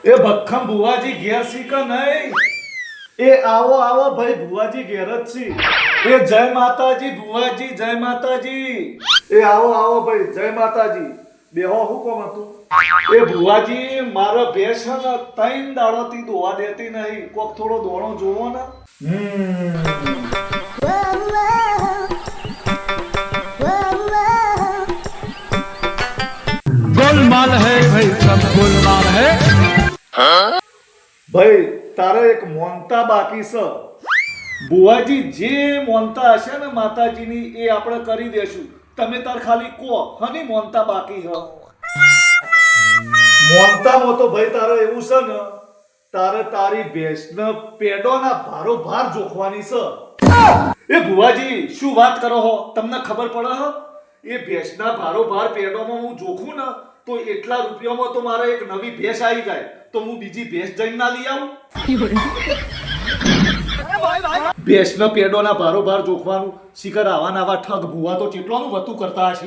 એ ભખમ ભુવાજી ઘેર સી કે નહીં? એ આવો આવો ભાઈ ભુવાજી ઘેર જ છી. એ જય માતાજી ભુવાજી, જય માતાજી. એ આવો આવો ભાઈ, જય માતાજી. બેહો, હું કોમ હતું? એ ભુવાજી મારા ભેંસ છે ને 3 દાડોથી દોવા દેતી નહીં. કોક થોડો દોણો જોવો ને. गोलमाल है भाई, सब गोलमाल है. ભાઈ તારે એક મોનતા બાકી છે. બુવાજી જે મોનતા હશે ને માતાજીની એ આપણે કરી દેશું. તમે તાર ખાલી કહો હની મોનતા બાકી હ. મોનતામાં તો ભાઈ તારે એવું છે ને, તારે તારી ભેંસને પેડોના ભારો ભાર જોખવાની છે. એ બુવાજી શું વાત કરો હો? તમને ખબર પડે હ? એ ભેંસના ભારો ભાર પેડોમાં હું જોખું ને તો એટલા રૂપિયામાં તો મારે એક નવી ભેંસ આવી જાય તો હું બીજી ભેંસ જઈને ના લઈ આવું. ભેંસના પેડોના ભારો ભાર જોખવાનું શિખર આવા નવા ઠગ ભુવા તો કેટલાનું વતું કરતા હશે.